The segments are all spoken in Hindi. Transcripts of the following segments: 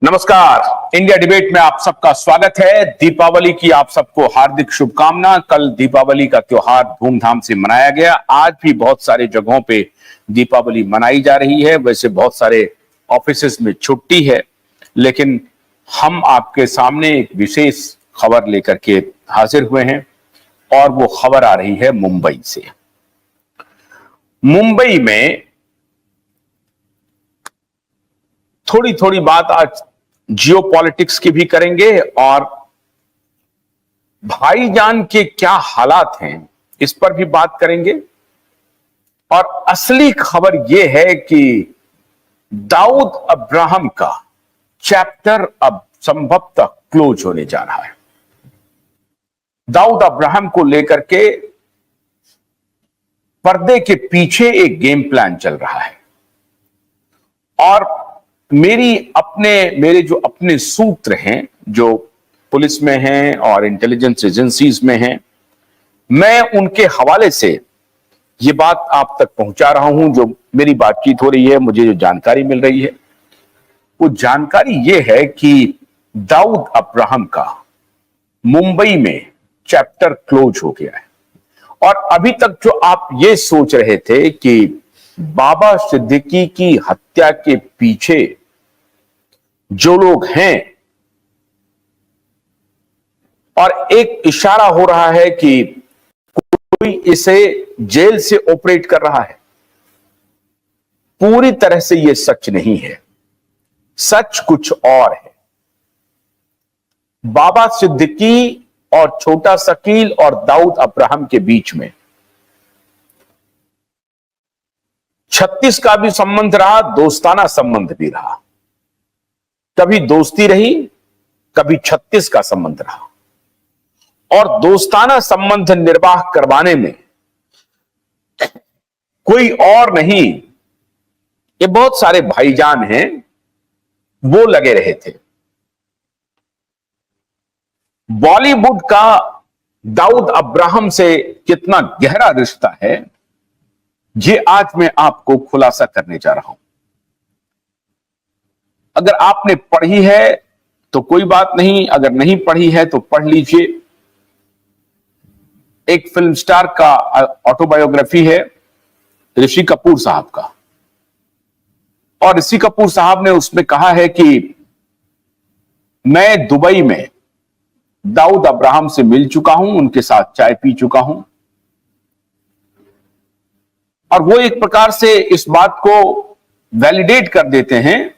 नमस्कार। इंडिया डिबेट में आप सबका स्वागत है। दीपावली की आप सबको हार्दिक शुभकामना। कल दीपावली का त्योहार धूमधाम से मनाया गया। आज भी बहुत सारे जगहों पे दीपावली मनाई जा रही है। वैसे बहुत सारे ऑफिसेस में छुट्टी है, लेकिन हम आपके सामने एक विशेष खबर लेकर के हाजिर हुए हैं और वो खबर आ रही है मुंबई से। मुंबई में थोड़ी थोड़ी बात आज जियो पॉलिटिक्स की भी करेंगे और भाईजान के क्या हालात हैं इस पर भी बात करेंगे। और असली खबर यह है कि दाऊद अब्राहम का चैप्टर अब संभवतः क्लोज होने जा रहा है। दाऊद अब्राहम को लेकर के पर्दे के पीछे एक गेम प्लान चल रहा है और मेरे जो अपने सूत्र हैं, जो पुलिस में हैं और इंटेलिजेंस एजेंसीज में हैं, मैं उनके हवाले से ये बात आप तक पहुंचा रहा हूं। जो मेरी बातचीत हो रही है, मुझे जो जानकारी मिल रही है, वो जानकारी ये है कि दाऊद अब्राहम का मुंबई में चैप्टर क्लोज हो गया है। और अभी तक जो आप ये सोच रहे थे कि बाबा सिद्दीकी की हत्या के पीछे जो लोग हैं और एक इशारा हो रहा है कि कोई इसे जेल से ऑपरेट कर रहा है, पूरी तरह से यह सच नहीं है। सच कुछ और है। बाबा सिद्दीकी और छोटा शकील और दाऊद अब्राहम के बीच में 36 का भी संबंध रहा, दोस्ताना संबंध भी रहा। कभी दोस्ती रही, कभी 36 का संबंध रहा। और दोस्ताना संबंध निर्वाह करवाने में कोई और नहीं, ये बहुत सारे भाईजान हैं, वो लगे रहे थे। बॉलीवुड का दाऊद अब्राहम से कितना गहरा रिश्ता है, ये आज मैं आपको खुलासा करने जा रहा हूं। अगर आपने पढ़ी है तो कोई बात नहीं, अगर नहीं पढ़ी है तो पढ़ लीजिए। एक फिल्म स्टार का ऑटोबायोग्राफी है ऋषि कपूर साहब का, और ऋषि कपूर साहब ने उसमें कहा है कि मैं दुबई में दाऊद अब्राहम से मिल चुका हूं, उनके साथ चाय पी चुका हूं। और वो एक प्रकार से इस बात को वैलिडेट कर देते हैं,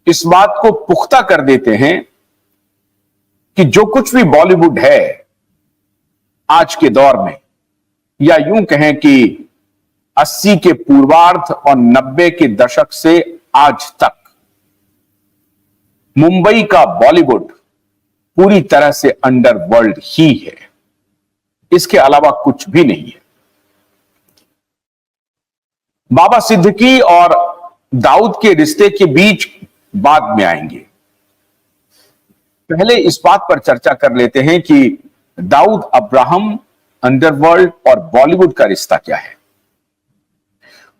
इस बात को पुख्ता कर देते हैं कि जो कुछ भी बॉलीवुड है आज के दौर में, या यूं कहें कि 80 के पूर्वार्ध और 90 के दशक से आज तक, मुंबई का बॉलीवुड पूरी तरह से अंडरवर्ल्ड ही है। इसके अलावा कुछ भी नहीं है। बाबा सिद्दीकी और दाऊद के रिश्ते के बीच बाद में आएंगे। पहले इस बात पर चर्चा कर लेते हैं कि दाऊद अब्राहम, अंडरवर्ल्ड और बॉलीवुड का रिश्ता क्या है।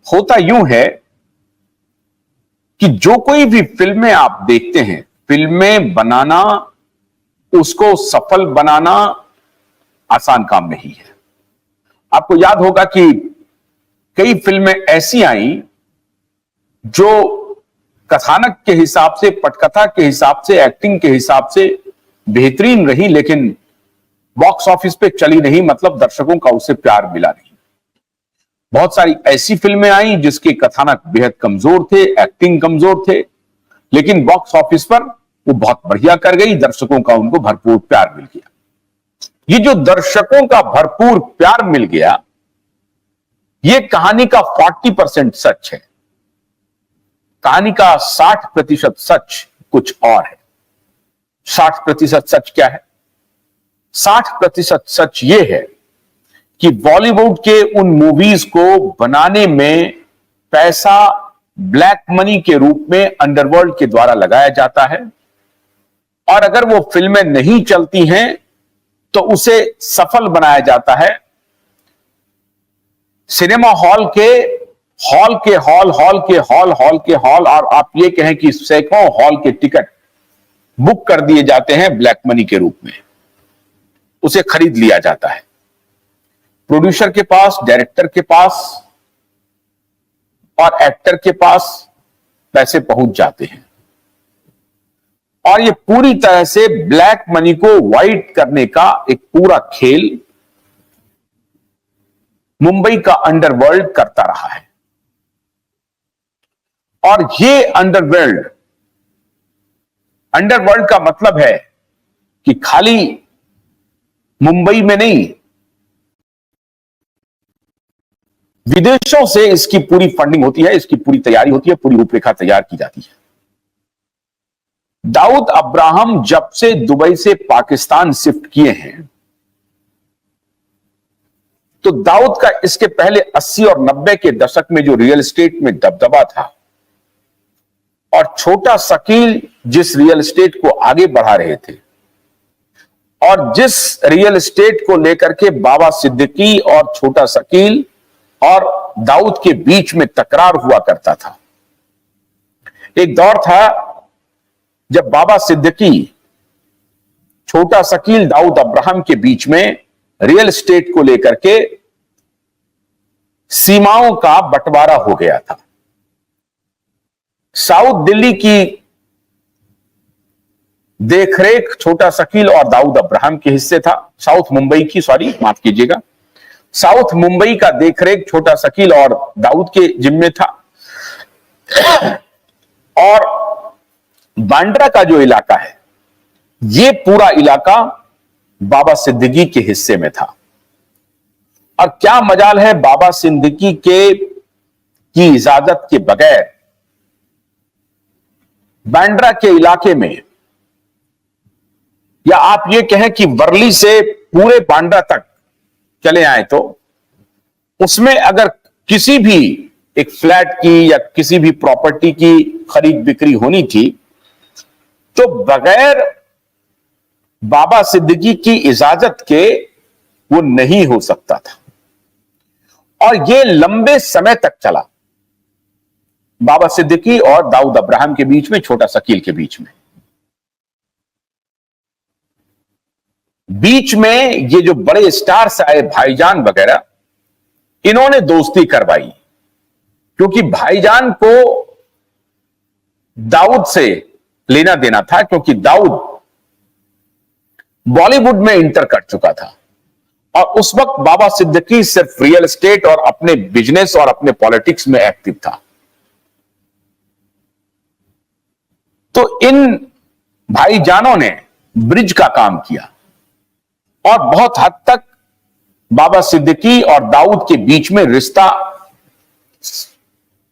होता यूं है कि जो कोई भी फिल्में आप देखते हैं, फिल्में बनाना, उसको सफल बनाना आसान काम नहीं है। आपको याद होगा कि कई फिल्में ऐसी आई जो कथानक के हिसाब से, पटकथा के हिसाब से, एक्टिंग के हिसाब से बेहतरीन रही, लेकिन बॉक्स ऑफिस पे चली नहीं, मतलब दर्शकों का उसे प्यार मिला नहीं। बहुत सारी ऐसी फिल्में आई जिसके कथानक बेहद कमजोर थे, एक्टिंग कमजोर थे, लेकिन बॉक्स ऑफिस पर वो बहुत बढ़िया कर गई, दर्शकों का उनको भरपूर प्यार मिल गया। ये जो दर्शकों का भरपूर प्यार मिल गया, ये कहानी का 40% सच है। कहानी का 60% सच कुछ और है। 60% सच क्या है? 60% सच यह है कि बॉलीवुड के उन मूवीज को बनाने में पैसा ब्लैक मनी के रूप में अंडरवर्ल्ड के द्वारा लगाया जाता है, और अगर वो फिल्में नहीं चलती हैं तो उसे सफल बनाया जाता है सिनेमा हॉल के हॉल के हॉल, हॉल के हॉल, हॉल के हॉल, और आप ये कहें कि सैकड़ों हॉल के टिकट बुक कर दिए जाते हैं ब्लैक मनी के रूप में, उसे खरीद लिया जाता है। प्रोड्यूसर के पास, डायरेक्टर के पास और एक्टर के पास पैसे पहुंच जाते हैं, और ये पूरी तरह से ब्लैक मनी को व्हाइट करने का एक पूरा खेल मुंबई का अंडरवर्ल्ड करता रहा है। और ये अंडरवर्ल्ड का मतलब है कि खाली मुंबई में नहीं, विदेशों से इसकी पूरी फंडिंग होती है, इसकी पूरी तैयारी होती है, पूरी रूपरेखा तैयार की जाती है। दाऊद अब्राहम जब से दुबई से पाकिस्तान शिफ्ट किए हैं, तो दाऊद का इसके पहले 80 और 90 के दशक में जो रियल एस्टेट में दबदबा था, और छोटा शकील जिस रियल एस्टेट को आगे बढ़ा रहे थे, और जिस रियल एस्टेट को लेकर के बाबा सिद्दीकी और छोटा शकील और दाऊद के बीच में तकरार हुआ करता था। एक दौर था जब बाबा सिद्दीकी, छोटा शकील, दाऊद अब्राहम के बीच में रियल एस्टेट को लेकर के सीमाओं का बंटवारा हो गया था। साउथ दिल्ली की देखरेख छोटा शकील और दाऊद अब्राहम के हिस्से था। साउथ मुंबई की, सॉरी माफ कीजिएगा, साउथ मुंबई का देखरेख छोटा शकील और दाऊद के जिम्मे था। और बांद्रा का जो इलाका है, ये पूरा इलाका बाबा सिद्दीकी के हिस्से में था। और क्या मजाल है, बाबा सिद्दीकी की इजाजत के बगैर बांद्रा के इलाके में, या आप ये कहें कि वर्ली से पूरे बांद्रा तक चले आए, तो उसमें अगर किसी भी एक फ्लैट की या किसी भी प्रॉपर्टी की खरीद बिक्री होनी थी, तो बगैर बाबा सिद्दीकी की इजाजत के वो नहीं हो सकता था। और ये लंबे समय तक चला, बाबा सिद्दीकी और दाऊद अब्राहम के बीच में, छोटा शकील के बीच में। बीच में ये जो बड़े स्टार्स आए, भाईजान वगैरह, इन्होंने दोस्ती करवाई, क्योंकि भाईजान को दाऊद से लेना देना था, क्योंकि दाऊद बॉलीवुड में इंटर कर चुका था। और उस वक्त बाबा सिद्दीकी सिर्फ रियल एस्टेट और अपने बिजनेस और अपने पॉलिटिक्स में एक्टिव था। तो इन भाईजानों ने ब्रिज का काम किया, और बहुत हद तक बाबा सिद्दीकी और दाऊद के बीच में रिश्ता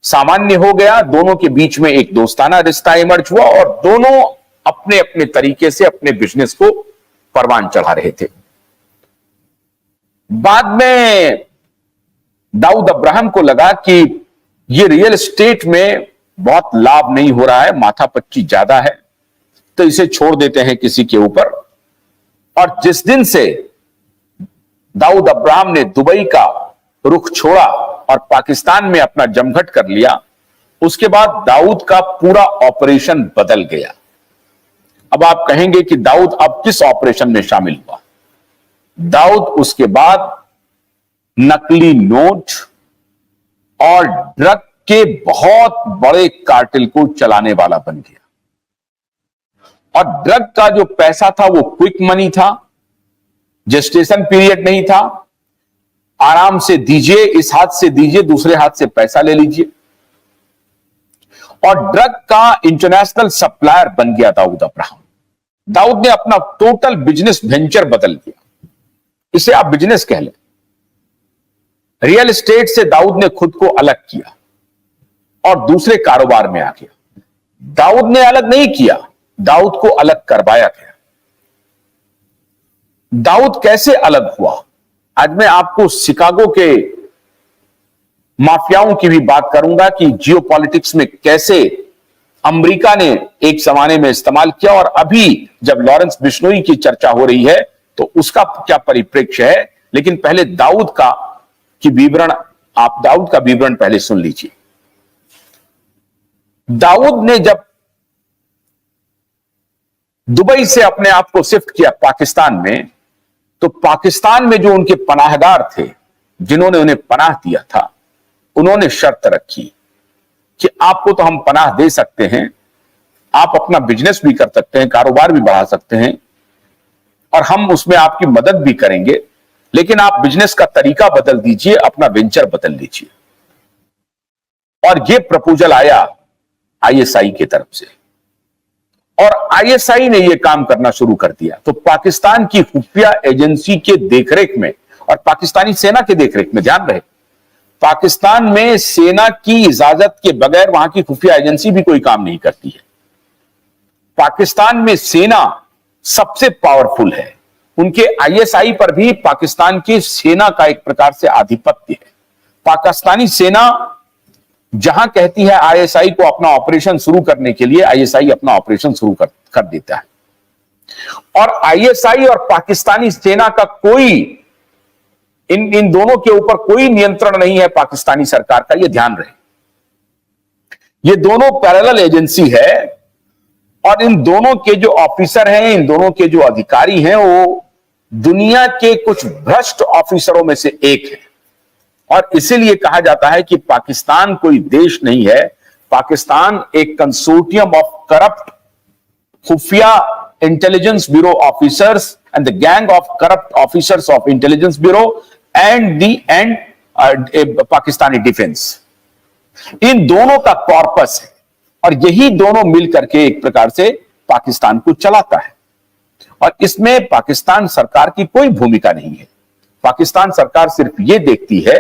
सामान्य हो गया। दोनों के बीच में एक दोस्ताना रिश्ता इमर्ज हुआ, और दोनों अपने अपने तरीके से अपने बिजनेस को परवान चढ़ा रहे थे। बाद में दाऊद अब्राहम को लगा कि ये रियल एस्टेट में बहुत लाभ नहीं हो रहा है, माथापच्ची ज्यादा है, तो इसे छोड़ देते हैं किसी के ऊपर। और जिस दिन से दाऊद अब्राहम ने दुबई का रुख छोड़ा और पाकिस्तान में अपना जमघट कर लिया, उसके बाद दाऊद का पूरा ऑपरेशन बदल गया। अब आप कहेंगे कि दाऊद अब किस ऑपरेशन में शामिल हुआ? दाऊद उसके बाद नकली नोट और ड्रग के बहुत बड़े कार्टेल को चलाने वाला बन गया। और ड्रग का जो पैसा था वो क्विक मनी था, जेस्टेशन पीरियड नहीं था, आराम से दीजिए, इस हाथ से दीजिए, दूसरे हाथ से पैसा ले लीजिए। और ड्रग का इंटरनेशनल सप्लायर बन गया दाऊद अब्राहम। दाऊद ने अपना टोटल बिजनेस वेंचर बदल दिया, इसे आप बिजनेस कह लें। रियल एस्टेट से दाऊद ने खुद को अलग किया और दूसरे कारोबार में आ गया। दाऊद ने अलग नहीं किया, दाऊद को अलग करवाया गया। दाऊद कैसे अलग हुआ? आज मैं आपको शिकागो के माफियाओं की भी बात करूंगा कि जियोपॉलिटिक्स में कैसे अमेरिका ने एक जमाने में इस्तेमाल किया, और अभी जब लॉरेंस बिश्नोई की चर्चा हो रही है तो उसका क्या परिप्रेक्ष्य है। लेकिन पहले दाऊद का की विवरण आप दाऊद का विवरण पहले सुन लीजिए। दाऊद ने जब दुबई से अपने आप को शिफ्ट किया पाकिस्तान में, तो पाकिस्तान में जो उनके पनाहगार थे, जिन्होंने उन्हें पनाह दिया था, उन्होंने शर्त रखी कि आपको तो हम पनाह दे सकते हैं, आप अपना बिजनेस भी कर सकते हैं, कारोबार भी बढ़ा सकते हैं और हम उसमें आपकी मदद भी करेंगे, लेकिन आप बिजनेस का तरीका बदल दीजिए, अपना वेंचर बदल लीजिए। और यह प्रपोजल आया आईएसआई की तरफ से और आईएसआई ने यह काम करना शुरू कर दिया। तो पाकिस्तान की खुफिया एजेंसी के देखरेख में और पाकिस्तानी सेना के देखरेख में, ध्यान रहे, पाकिस्तान में सेना की इजाजत के बगैर वहां की खुफिया एजेंसी भी कोई काम नहीं करती है। पाकिस्तान में सेना सबसे पावरफुल है, उनके आईएसआई पर भी पाकिस्तान की सेना का एक प्रकार से आधिपत्य है। पाकिस्तानी सेना जहां कहती है आईएसआई को अपना ऑपरेशन शुरू करने के लिए, आईएसआई अपना ऑपरेशन शुरू कर देता है। और आईएसआई और पाकिस्तानी सेना का कोई इन दोनों के ऊपर कोई नियंत्रण नहीं है पाकिस्तानी सरकार का, यह ध्यान रहे। ये दोनों पैरेलल एजेंसी है और इन दोनों के जो ऑफिसर हैं, इन दोनों के जो अधिकारी हैं, वो दुनिया के कुछ भ्रष्ट ऑफिसरों में से एक है। और इसीलिए कहा जाता है कि पाकिस्तान कोई देश नहीं है, पाकिस्तान एक कंसोर्टियम ऑफ करप्ट खुफिया intelligence bureau officers and the gang of corrupt officers of intelligence bureau and Pakistani defence. इन दोनों का कॉर्पस है और यही दोनों मिलकर के एक प्रकार से पाकिस्तान को चलाता है। और इसमें पाकिस्तान सरकार की कोई भूमिका नहीं है। पाकिस्तान सरकार सिर्फ ये देखती है